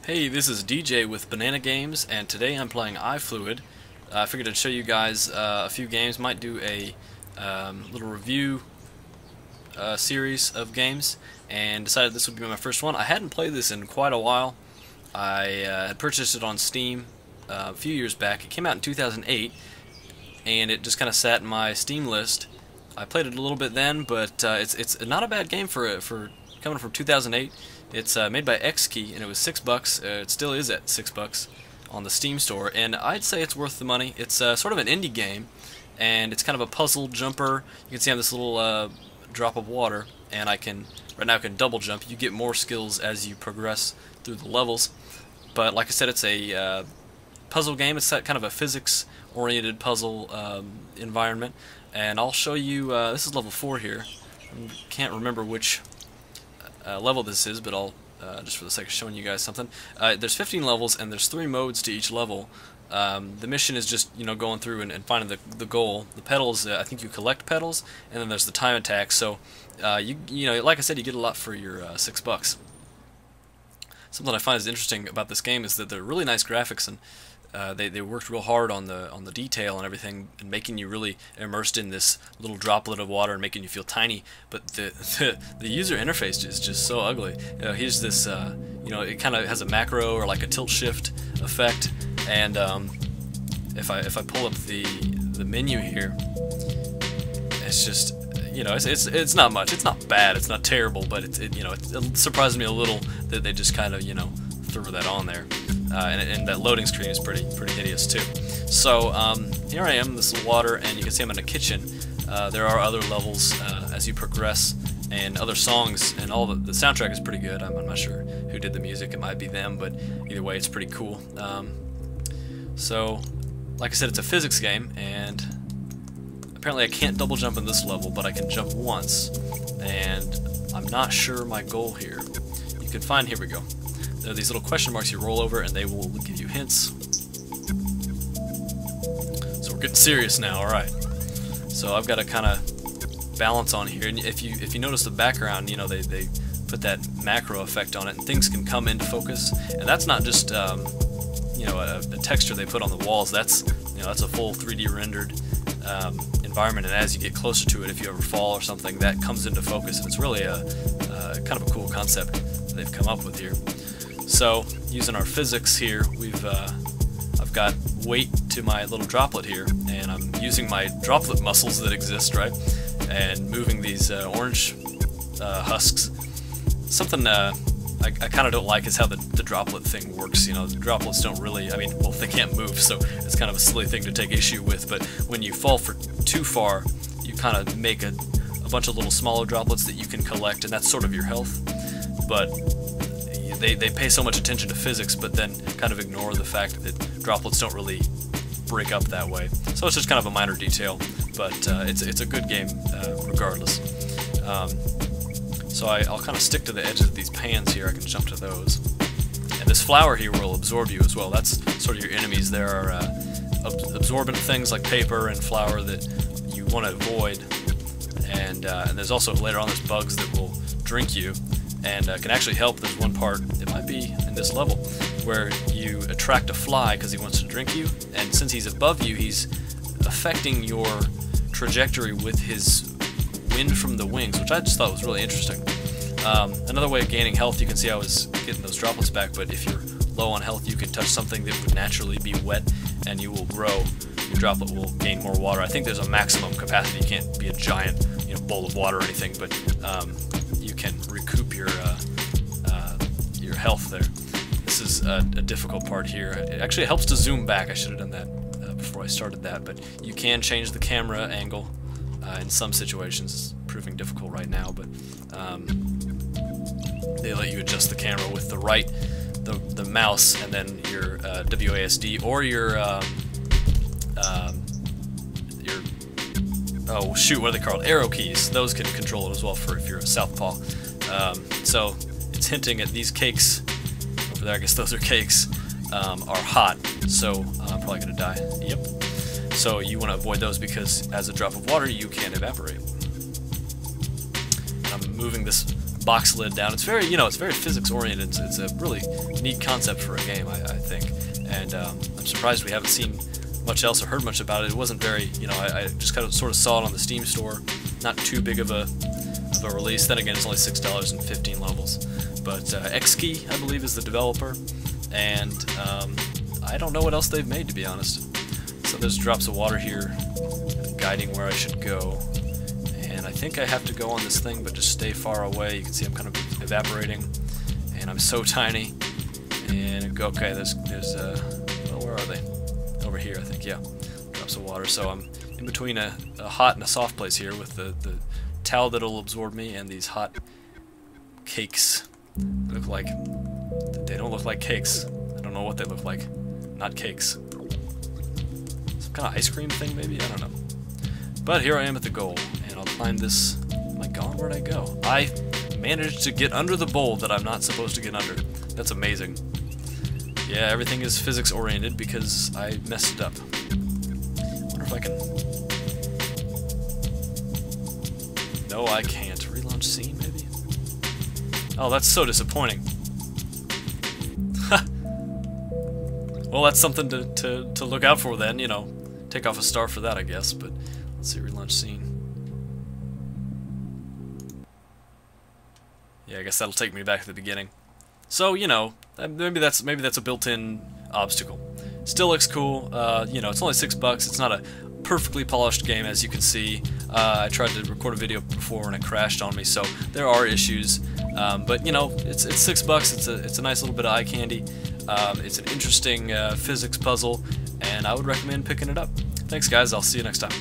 Hey, this is DJ with Banana Games, and today I'm playing iFluid. I figured I'd show you guys a few games, might do a little review series of games, and decided this would be my first one. I hadn't played this in quite a while. I had purchased it on Steam a few years back. It came out in 2008, and it just kind of sat in my Steam list. I played it a little bit then, but it's not a bad game for coming from 2008. It's made by Xkey, and it was $6. It still is at $6 on the Steam store, and I'd say it's worth the money. It's sort of an indie game, and it's kind of a puzzle jumper. You can see I have this little drop of water, and right now I can double jump. You get more skills as you progress through the levels, but like I said, it's a puzzle game. It's kind of a physics-oriented puzzle environment, and I'll show you. This is level 4 here. I can't remember which level this is, but I'll just for the sake of showing you guys something. There's 15 levels, and there's 3 modes to each level. The mission is just going through and finding the goal. The petals, I think you collect petals, and then there's the time attack. So like I said, you get a lot for your $6. Something I find is interesting about this game is that they're really nice graphics, and they worked real hard on the detail and everything, and making you really immersed in this little droplet of water and making you feel tiny. But the user interface is just so ugly. Here's this, it kind of has a macro or like a tilt shift effect, and if I pull up the menu here, it's just it's not much. It's not bad. It's not terrible, but it surprised me a little that they just kind of threw that on there. And that loading screen is pretty hideous too. So here I am in this water, and you can see I'm in a kitchen. There are other levels as you progress, and other songs, and all the soundtrack is pretty good. I'm not sure who did the music. It might be them, but either way, it's pretty cool. So, like I said, it's a physics game, and apparently I can't double jump in this level, but I can jump once, and I'm not sure my goal here. You can find, here we go. There are these little question marks you roll over, and they will give you hints. So we're getting serious now, alright. So I've got to kind of balance on here, and if you notice the background, they put that macro effect on it, and things can come into focus, and that's not just a texture they put on the walls. That's that's a full 3D rendered environment, and as you get closer to it, if you ever fall or something, that comes into focus, and it's really a kind of a cool concept that they've come up with here. So, using our physics here, I've got weight to my little droplet here, and I'm using my droplet muscles that exist, right, and moving these orange husks. Something I kind of don't like is how the droplet thing works. The droplets don't really, well, they can't move, so it's kind of a silly thing to take issue with, but when you fall too far, you kind of make a bunch of little smaller droplets that you can collect, and that's sort of your health. But they pay so much attention to physics, but then kind of ignore the fact that droplets don't really break up that way. So it's just kind of a minor detail, but it's a good game regardless. So I'll kind of stick to the edges of these pans here. I can jump to those. And this flower here will absorb you as well. That's sort of your enemies. There are absorbent things like paper and flour that you want to avoid. And there's also, later on, there's bugs that will drink you and can actually help. There's one part, it might be in this level, where you attract a fly because he wants to drink you, and since he's above you, he's affecting your trajectory with his wind from the wings, which I just thought was really interesting. Another way of gaining health, you can see I was getting those droplets back, but if you're low on health, you can touch something that would naturally be wet, and you will grow. Your droplet will gain more water. I think there's a maximum capacity. You can't be a giant bowl of water or anything, but you can recoup your health there. This is a difficult part here. Actually, it helps to zoom back. I should have done that before I started that, but you can change the camera angle in some situations. It's proving difficult right now, but they let you adjust the camera with the mouse, and then your WASD or your oh shoot, what are they called? Arrow keys. Those can control it as well for if you're a southpaw. So it's hinting at these cakes over there. I guess those are cakes. Are hot, so I'm probably gonna die. Yep. So you want to avoid those because as a drop of water, you can evaporate. I'm moving this box lid down. It's very, it's very physics oriented. It's a really neat concept for a game, I think. And I'm surprised we haven't seen much else or heard much about it. It wasn't very, I just kind of sort of saw it on the Steam store. Not too big of a release. Then again, it's only $6 and 15 levels. But Xkey, I believe, is the developer, and I don't know what else they've made, to be honest. So there's drops of water here, guiding where I should go. And I think I have to go on this thing, but just stay far away. You can see I'm kind of evaporating, and I'm so tiny. And okay, there's well, where are they? Over here, I think. Yeah, drops of water. So I'm in between a hot and a soft place here with the towel that'll absorb me and these hot cakes. Look like they don't look like cakes. I don't know what they look like. Not cakes. Some kind of ice cream thing, maybe? I don't know. But here I am at the goal, and I'll climb this. Am I gone? Where'd I go? I managed to get under the bowl that I'm not supposed to get under. That's amazing. Yeah, everything is physics oriented because I messed it up. Wonder if I can. No, I can't. Relaunch scene, maybe? Oh, that's so disappointing. Well, that's something to look out for then, Take off a star for that, I guess, but let's see, relaunch scene. Yeah, I guess that'll take me back to the beginning. So, maybe that's a built-in obstacle. Still looks cool. It's only $6. It's not a perfectly polished game, as you can see. I tried to record a video before and it crashed on me, so there are issues. But it's $6. It's a nice little bit of eye candy. It's an interesting physics puzzle, and I would recommend picking it up. Thanks, guys. I'll see you next time.